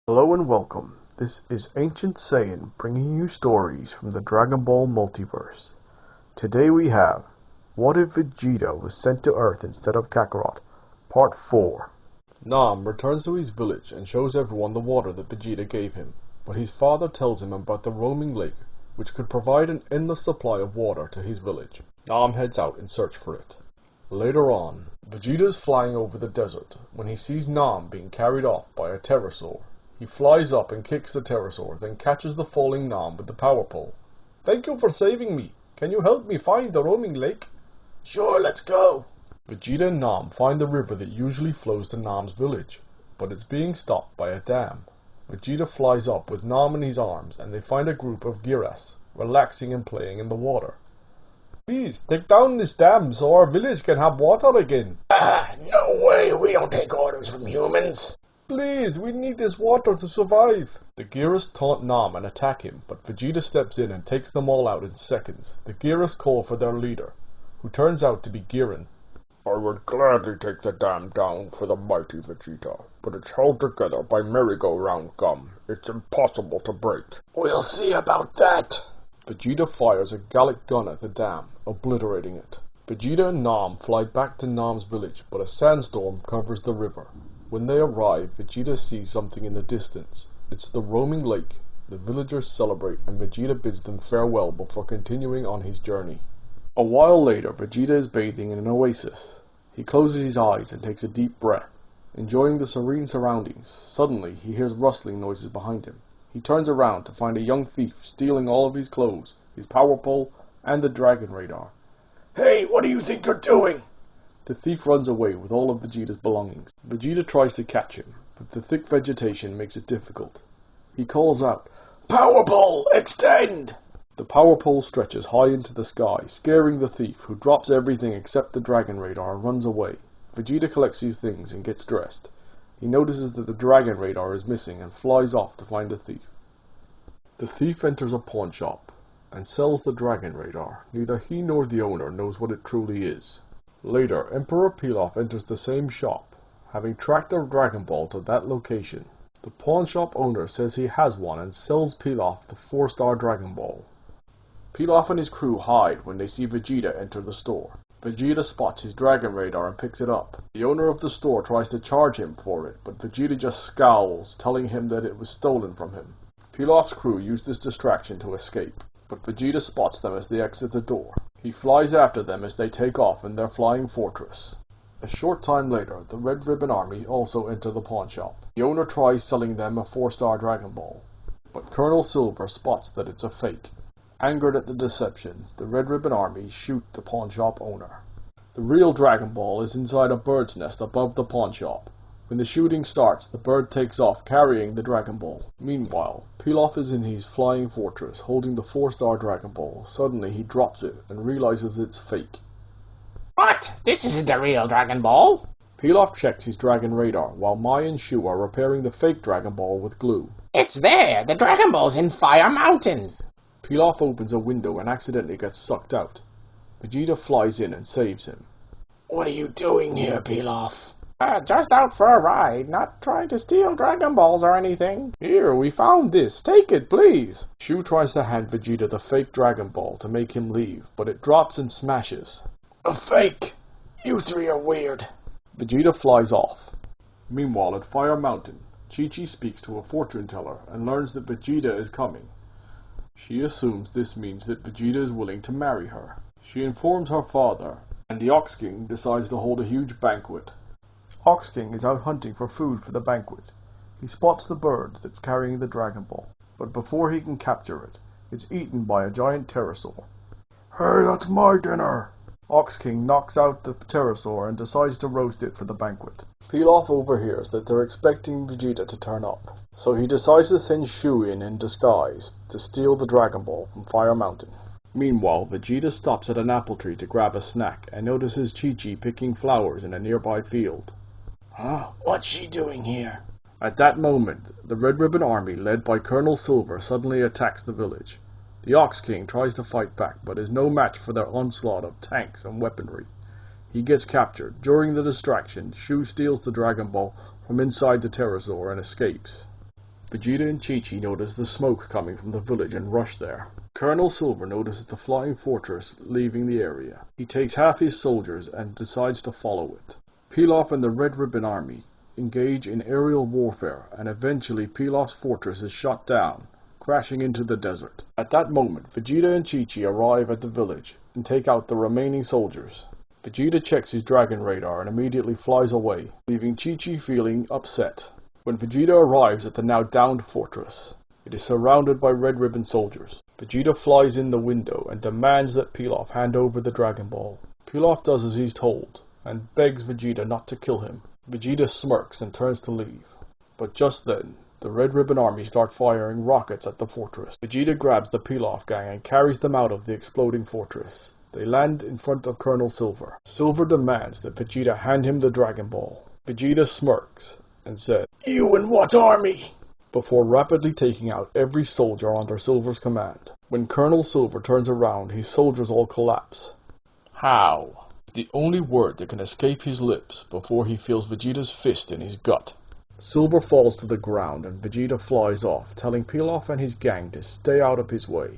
Hello and welcome. This is Ancient Saiyan bringing you stories from the Dragon Ball multiverse. Today we have What If Vegeta Was Sent to Earth Instead of Kakarot? Part 4. Nam returns to his village and shows everyone the water that Vegeta gave him, but his father tells him about the roaming lake, which could provide an endless supply of water to his village. Nam heads out in search for it. Later on, Vegeta is flying over the desert when he sees Nam being carried off by a pterosaur. He flies up and kicks the pterosaur, then catches the falling Nam with the power pole. "Thank you for saving me. Can you help me find the roaming lake?" "Sure, let's go." Vegeta and Nam find the river that usually flows to Nam's village, but it's being stopped by a dam. Vegeta flies up with Nam in his arms and they find a group of Gyras, relaxing and playing in the water. "Please, take down this dam so our village can have water again." No way, we don't take orders from humans. "Please, we need this water to survive." The Gyras taunt Nam and attack him, but Vegeta steps in and takes them all out in seconds. The Gyras call for their leader, who turns out to be Giran. "I would gladly take the dam down for the mighty Vegeta, but it's held together by merry-go-round gum. It's impossible to break." We'll see about that. Vegeta fires a Gallic gun at the dam, obliterating it. Vegeta and Nam fly back to Nam's village, but a sandstorm covers the river. When they arrive, Vegeta sees something in the distance. It's the roaming lake. The villagers celebrate and Vegeta bids them farewell before continuing on his journey. A while later, Vegeta is bathing in an oasis. He closes his eyes and takes a deep breath, enjoying the serene surroundings. Suddenly, he hears rustling noises behind him. He turns around to find a young thief stealing all of his clothes, his power pole, and the dragon radar. Hey, what do you think you're doing? The thief runs away with all of Vegeta's belongings. Vegeta tries to catch him, but the thick vegetation makes it difficult. He calls out, "Power pole, extend!" The power pole stretches high into the sky, scaring the thief, who drops everything except the dragon radar and runs away. Vegeta collects his things and gets dressed. He notices that the dragon radar is missing and flies off to find the thief. The thief enters a pawn shop and sells the dragon radar. Neither he nor the owner knows what it truly is. Later, Emperor Pilaf enters the same shop, having tracked a Dragon Ball to that location. The pawn shop owner says he has one and sells Pilaf the 4-star Dragon Ball. Pilaf and his crew hide when they see Vegeta enter the store. Vegeta spots his dragon radar and picks it up. The owner of the store tries to charge him for it, but Vegeta just scowls, telling him that it was stolen from him. Pilaf's crew use this distraction to escape, but Vegeta spots them as they exit the door. He flies after them as they take off in their flying fortress. A short time later, the Red Ribbon Army also enter the pawn shop. The owner tries selling them a 4-star Dragon Ball, but Colonel Silver spots that it's a fake. Angered at the deception, the Red Ribbon Army shoot the pawn shop owner. The real Dragon Ball is inside a bird's nest above the pawn shop. When the shooting starts, the bird takes off carrying the Dragon Ball. Meanwhile, Pilaf is in his flying fortress holding the 4-star Dragon Ball. Suddenly he drops it and realizes it's fake. What? This isn't the real Dragon Ball? Pilaf checks his dragon radar while Mai and Shu are repairing the fake Dragon Ball with glue. It's there! The Dragon Ball's in Fire Mountain! Pilaf opens a window and accidentally gets sucked out. Vegeta flies in and saves him. What are you doing here, Pilaf? Just out for a ride, not trying to steal Dragon Balls or anything. Here, we found this. Take it, please. Shu tries to hand Vegeta the fake Dragon Ball to make him leave, but it drops and smashes. A fake? You three are weird. Vegeta flies off. Meanwhile, at Fire Mountain, Chi-Chi speaks to a fortune teller and learns that Vegeta is coming. She assumes this means that Vegeta is willing to marry her. She informs her father, and the Ox King decides to hold a huge banquet. Ox King is out hunting for food for the banquet. He spots the bird that's carrying the Dragon Ball, but before he can capture it, it's eaten by a giant pterosaur. "Hey, that's my dinner!" Ox King knocks out the pterosaur and decides to roast it for the banquet. Pilaf overhears that they're expecting Vegeta to turn up, so he decides to send Shu in disguise to steal the Dragon Ball from Fire Mountain. Meanwhile, Vegeta stops at an apple tree to grab a snack and notices Chi-Chi picking flowers in a nearby field. Huh? What's she doing here? At that moment, the Red Ribbon Army, led by Colonel Silver, suddenly attacks the village. The Ox King tries to fight back, but is no match for their onslaught of tanks and weaponry. He gets captured. During the distraction, Shu steals the Dragon Ball from inside the pterosaur and escapes. Vegeta and Chi-Chi notice the smoke coming from the village and rush there. Colonel Silver notices the flying fortress leaving the area. He takes half his soldiers and decides to follow it. Pilaf and the Red Ribbon Army engage in aerial warfare, and eventually Pilaf's fortress is shot down, crashing into the desert. At that moment, Vegeta and Chi-Chi arrive at the village and take out the remaining soldiers. Vegeta checks his dragon radar and immediately flies away, leaving Chi-Chi feeling upset. When Vegeta arrives at the now downed fortress, it is surrounded by Red Ribbon soldiers. Vegeta flies in the window and demands that Pilaf hand over the Dragon Ball. Pilaf does as he's told, and begs Vegeta not to kill him. Vegeta smirks and turns to leave. But just then, the Red Ribbon Army start firing rockets at the fortress. Vegeta grabs the Pilaf gang and carries them out of the exploding fortress. They land in front of Colonel Silver. Silver demands that Vegeta hand him the Dragon Ball. Vegeta smirks and says, You and what army? Before rapidly taking out every soldier under Silver's command. When Colonel Silver turns around, his soldiers all collapse. How? The only word that can escape his lips before he feels Vegeta's fist in his gut. Silver falls to the ground and Vegeta flies off, telling Pilaf and his gang to stay out of his way.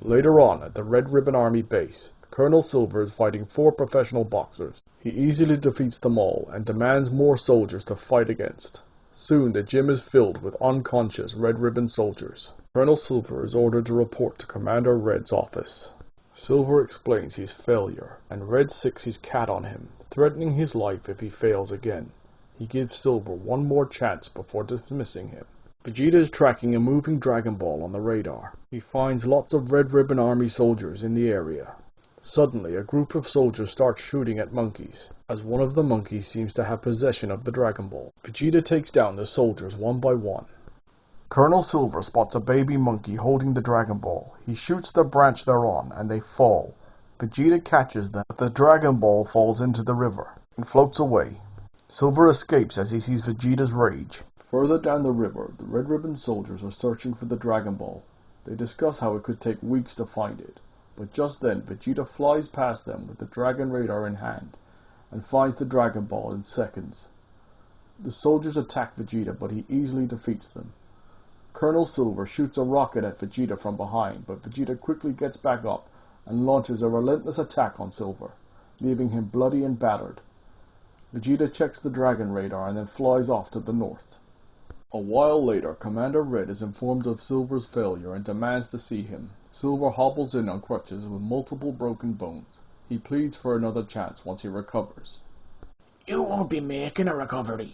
Later on, at the Red Ribbon Army base, Colonel Silver is fighting 4 professional boxers. He easily defeats them all and demands more soldiers to fight against. Soon the gym is filled with unconscious Red Ribbon soldiers. Colonel Silver is ordered to report to Commander Red's office. Silver explains his failure, and Red sicks his cat on him, threatening his life if he fails again. He gives Silver one more chance before dismissing him. Vegeta is tracking a moving Dragon Ball on the radar. He finds lots of Red Ribbon Army soldiers in the area. Suddenly, a group of soldiers start shooting at monkeys, as one of the monkeys seems to have possession of the Dragon Ball. Vegeta takes down the soldiers one by one. Colonel Silver spots a baby monkey holding the Dragon Ball. He shoots the branch they're on, and they fall. Vegeta catches them, but the Dragon Ball falls into the river and floats away. Silver escapes as he sees Vegeta's rage. Further down the river, the Red Ribbon soldiers are searching for the Dragon Ball. They discuss how it could take weeks to find it. But just then, Vegeta flies past them with the Dragon Radar in hand, and finds the Dragon Ball in seconds. The soldiers attack Vegeta, but he easily defeats them. Colonel Silver shoots a rocket at Vegeta from behind, but Vegeta quickly gets back up and launches a relentless attack on Silver, leaving him bloody and battered. Vegeta checks the Dragon Radar and then flies off to the north. A while later, Commander Red is informed of Silver's failure and demands to see him. Silver hobbles in on crutches with multiple broken bones. He pleads for another chance once he recovers. You won't be making a recovery.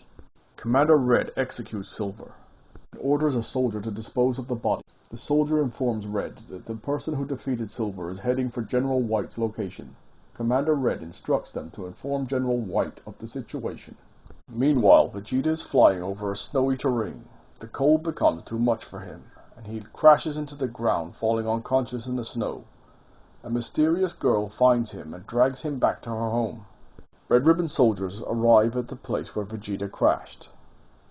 Commander Red executes Silver and orders a soldier to dispose of the body. The soldier informs Red that the person who defeated Silver is heading for General White's location. Commander Red instructs them to inform General White of the situation. Meanwhile, Vegeta is flying over a snowy terrain. The cold becomes too much for him, and he crashes into the ground, falling unconscious in the snow. A mysterious girl finds him and drags him back to her home. Red Ribbon soldiers arrive at the place where Vegeta crashed.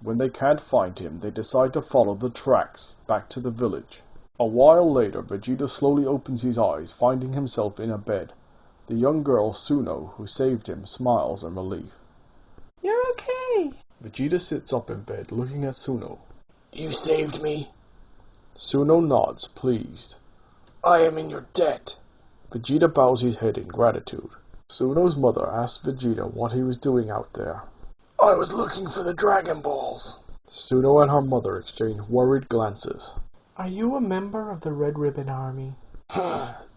When they can't find him, they decide to follow the tracks back to the village. A while later, Vegeta slowly opens his eyes, finding himself in a bed. The young girl, Suno, who saved him, smiles in relief. You're okay. Vegeta sits up in bed, looking at Suno. You saved me. Suno nods, pleased. I am in your debt. Vegeta bows his head in gratitude. Suno's mother asks Vegeta what he was doing out there. I was looking for the Dragon Balls. Suno and her mother exchange worried glances. Are you a member of the Red Ribbon Army?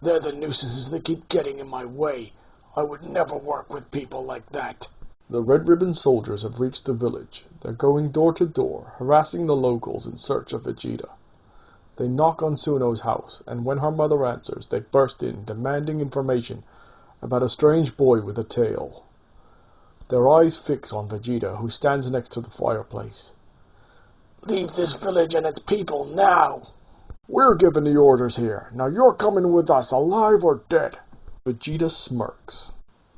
They're the nuisances that keep getting in my way. I would never work with people like that. The Red Ribbon soldiers have reached the village. They're going door to door, harassing the locals in search of Vegeta. They knock on Suno's house, and when her mother answers, they burst in, demanding information about a strange boy with a tail. Their eyes fix on Vegeta, who stands next to the fireplace. Leave this village and its people now. We're giving the orders here. Now you're coming with us, alive or dead. Vegeta smirks.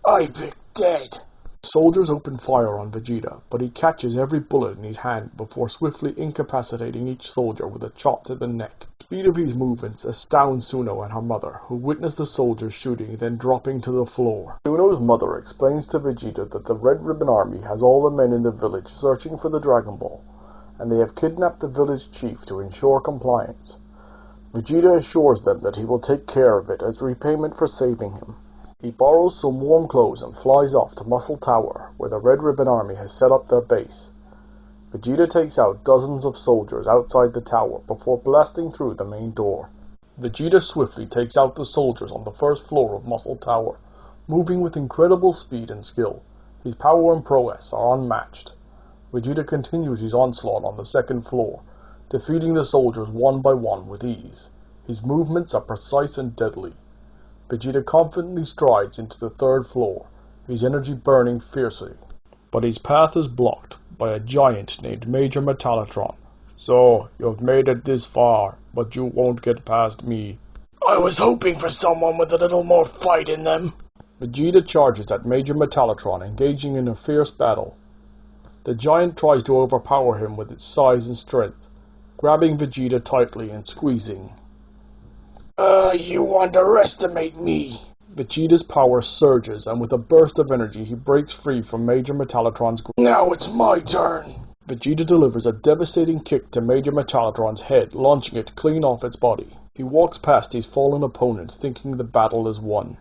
I pick dead. Soldiers open fire on Vegeta, but he catches every bullet in his hand before swiftly incapacitating each soldier with a chop to the neck. The speed of his movements astounds Suno and her mother, who witness the soldiers shooting, then dropping to the floor. Suno's mother explains to Vegeta that the Red Ribbon Army has all the men in the village searching for the Dragon Ball, and they have kidnapped the village chief to ensure compliance. Vegeta assures them that he will take care of it as repayment for saving him. He borrows some warm clothes and flies off to Muscle Tower, where the Red Ribbon Army has set up their base. Vegeta takes out dozens of soldiers outside the tower before blasting through the main door. Vegeta swiftly takes out the soldiers on the first floor of Muscle Tower, moving with incredible speed and skill. His power and prowess are unmatched. Vegeta continues his onslaught on the second floor, defeating the soldiers one by one with ease. His movements are precise and deadly. Vegeta confidently strides into the third floor, his energy burning fiercely. But his path is blocked by a giant named Major Metallotron. So, you've made it this far, but you won't get past me. I was hoping for someone with a little more fight in them. Vegeta charges at Major Metallotron, engaging in a fierce battle. The giant tries to overpower him with its size and strength, grabbing Vegeta tightly and squeezing. You underestimate me. Vegeta's power surges, and with a burst of energy, he breaks free from Major Metallotron's grip. Now it's my turn. Vegeta delivers a devastating kick to Major Metallotron's head, launching it clean off its body. He walks past his fallen opponent, thinking the battle is won.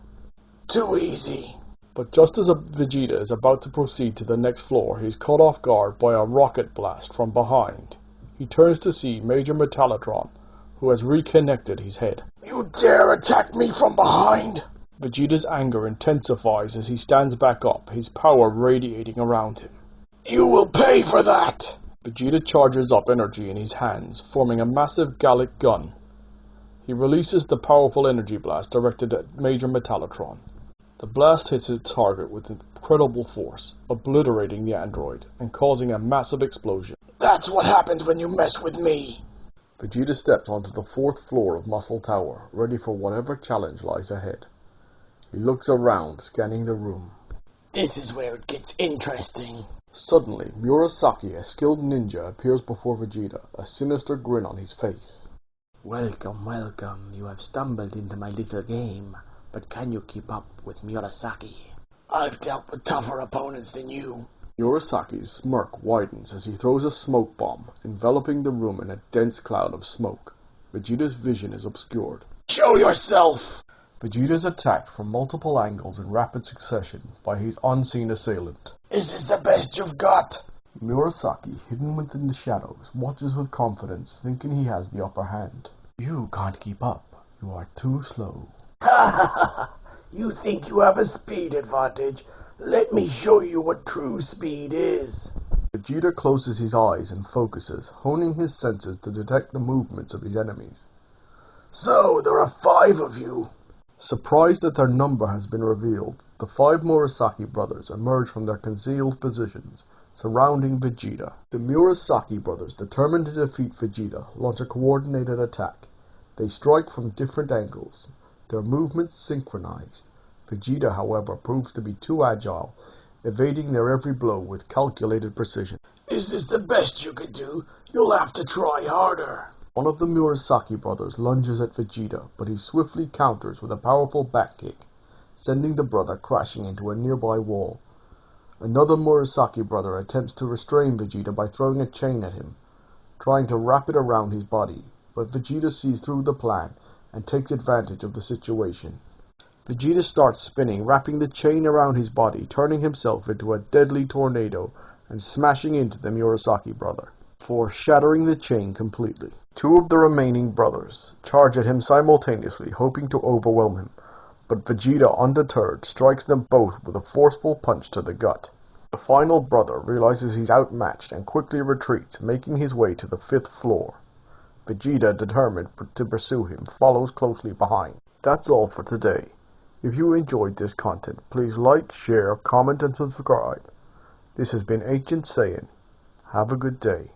Too easy. But just as Vegeta is about to proceed to the next floor, he's caught off guard by a rocket blast from behind. He turns to see Major Metallotron, who has reconnected his head. You dare attack me from behind? Vegeta's anger intensifies as he stands back up, his power radiating around him. You will pay for that! Vegeta charges up energy in his hands, forming a massive Gallic gun. He releases the powerful energy blast directed at Major Metallotron. The blast hits its target with incredible force, obliterating the android and causing a massive explosion. That's what happens when you mess with me. Vegeta steps onto the fourth floor of Muscle Tower, ready for whatever challenge lies ahead. He looks around, scanning the room. This is where it gets interesting. Suddenly, Murasaki, a skilled ninja, appears before Vegeta, a sinister grin on his face. Welcome, welcome. You have stumbled into my little game. But can you keep up with Murasaki? I've dealt with tougher opponents than you. Murasaki's smirk widens as he throws a smoke bomb, enveloping the room in a dense cloud of smoke. Vegeta's vision is obscured. Show yourself! Vegeta is attacked from multiple angles in rapid succession by his unseen assailant. Is this the best you've got? Murasaki, hidden within the shadows, watches with confidence, thinking he has the upper hand. You can't keep up. You are too slow. Ha ha ha! You think you have a speed advantage? Let me show you what true speed is. Vegeta closes his eyes and focuses, honing his senses to detect the movements of his enemies. So, there are 5 of you. Surprised that their number has been revealed, the 5 Murasaki brothers emerge from their concealed positions, surrounding Vegeta. The Murasaki brothers, determined to defeat Vegeta, launch a coordinated attack. They strike from different angles, their movements synchronized. Vegeta, however, proves to be too agile, evading their every blow with calculated precision. Is this the best you could do? You'll have to try harder. One of the Murasaki brothers lunges at Vegeta, but he swiftly counters with a powerful back kick, sending the brother crashing into a nearby wall. Another Murasaki brother attempts to restrain Vegeta by throwing a chain at him, trying to wrap it around his body, but Vegeta sees through the plan and takes advantage of the situation. Vegeta starts spinning, wrapping the chain around his body, turning himself into a deadly tornado and smashing into the Murasaki brother, before shattering the chain completely. 2 of the remaining brothers charge at him simultaneously, hoping to overwhelm him, but Vegeta, undeterred, strikes them both with a forceful punch to the gut. The final brother realizes he's outmatched and quickly retreats, making his way to the 5th floor. Vegeta, determined to pursue him, follows closely behind. That's all for today. If you enjoyed this content, please like, share, comment, and subscribe. This has been Ancient Saiyan. Have a good day.